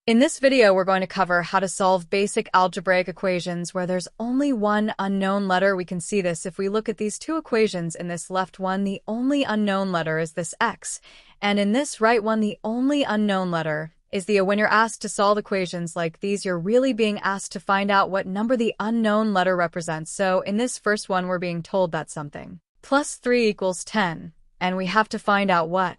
In this video, we're going to cover how to solve basic algebraic equations where there's only one unknown letter. We can see this if we look at these two equations. In this left one, the only unknown letter is this x, and in this right one, the only unknown letter is the O. When you're asked to solve equations like these, you're really being asked to find out what number the unknown letter represents. So in this first one, we're being told that something plus 3 equals 10, and we have to find out what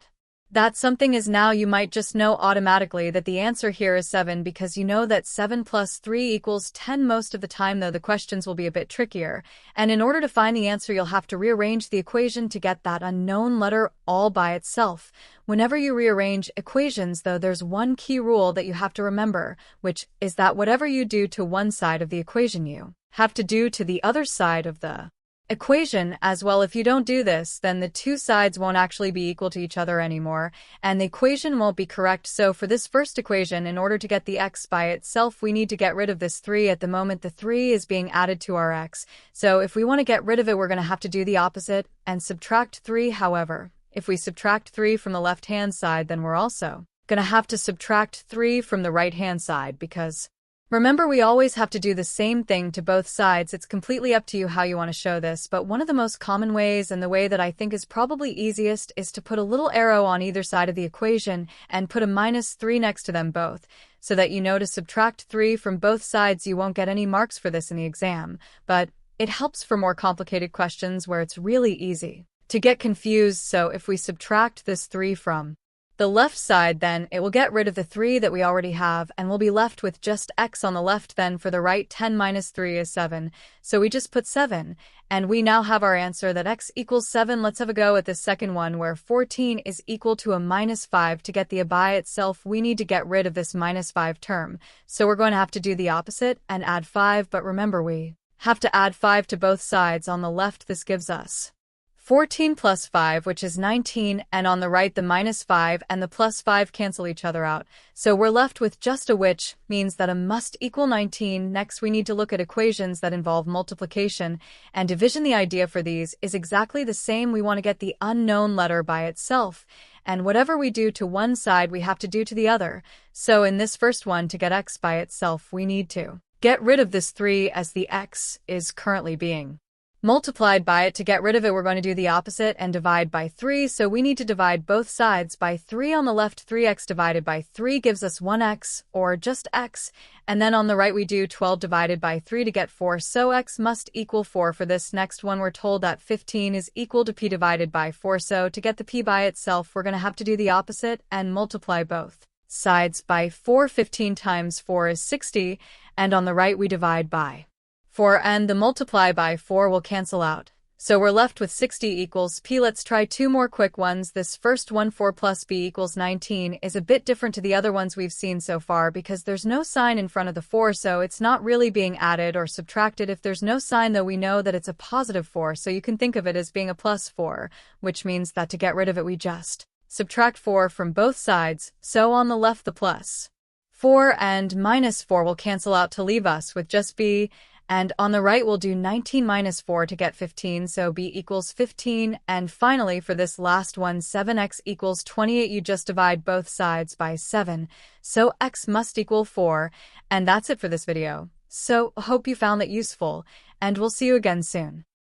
that something is. Now you might just know automatically that the answer here is 7 because you know that 7 plus 3 equals 10 most of the time, though the questions will be a bit trickier. And in order to find the answer, you'll have to rearrange the equation to get that unknown letter all by itself. Whenever you rearrange equations, though, there's one key rule that you have to remember, which is that whatever you do to one side of the equation, you have to do to the other side of the equation as well. If you don't do this, then the two sides won't actually be equal to each other anymore, and the equation won't be correct. So for this first equation, in order to get the x by itself, we need to get rid of this 3. At the moment, the 3 is being added to our x. So if we want to get rid of it, we're going to have to do the opposite and subtract 3. However, if we subtract 3 from the left-hand side, then we're also going to have to subtract 3 from the right-hand side because remember, we always have to do the same thing to both sides. It's completely up to you how you want to show this, but one of the most common ways, and the way that I think is probably easiest, is to put a little arrow on either side of the equation and put a -3 next to them both, so that you know to subtract 3 from both sides. You won't get any marks for this in the exam, but it helps for more complicated questions where it's really easy to get confused. So if we subtract this 3 from the left side, then it will get rid of the 3 that we already have, and we'll be left with just x on the left. Then for the right, 10 minus 3 is 7, so we just put 7, and we now have our answer that x equals 7. Let's have a go at the second one, where 14 is equal to a -5. To get the a by itself, we need to get rid of this -5 term, so we're going to have to do the opposite and add 5, but remember, we have to add 5 to both sides. On the left, this gives us 14 plus 5, which is 19, and on the right, the -5 and the +5 cancel each other out, so we're left with just a, which means that a must equal 19. Next, we need to look at equations that involve multiplication and division. The idea for these is exactly the same. We want to get the unknown letter by itself, and whatever we do to one side, we have to do to the other. So in this first one, to get x by itself, we need to get rid of this 3, as the x is currently being multiplied by it. To get rid of it, we're going to do the opposite and divide by 3, so we need to divide both sides by 3. On the left, 3x divided by 3 gives us 1x, or just x, and then on the right we do 12 divided by 3 to get 4, so x must equal 4. For this next one, we're told that 15 is equal to p divided by 4, so to get the p by itself, we're going to have to do the opposite and multiply both sides by 4. 15 times 4 is 60, and on the right we divide by 4, and the multiply by 4 will cancel out, so we're left with 60 equals p. Let's try two more quick ones. This first one, 4 plus b equals 19, is a bit different to the other ones we've seen so far because there's no sign in front of the 4, so it's not really being added or subtracted. If there's no sign, though, we know that it's a +4, so you can think of it as being a +4, which means that to get rid of it, we just subtract 4 from both sides. So on the left, the +4 and -4 will cancel out to leave us with just b, and on the right we'll do 19 minus 4 to get 15, so b equals 15. And finally, for this last one, 7x equals 28. You just divide both sides by 7, so x must equal 4. And that's it for this video. So hope you found that useful, and we'll see you again soon.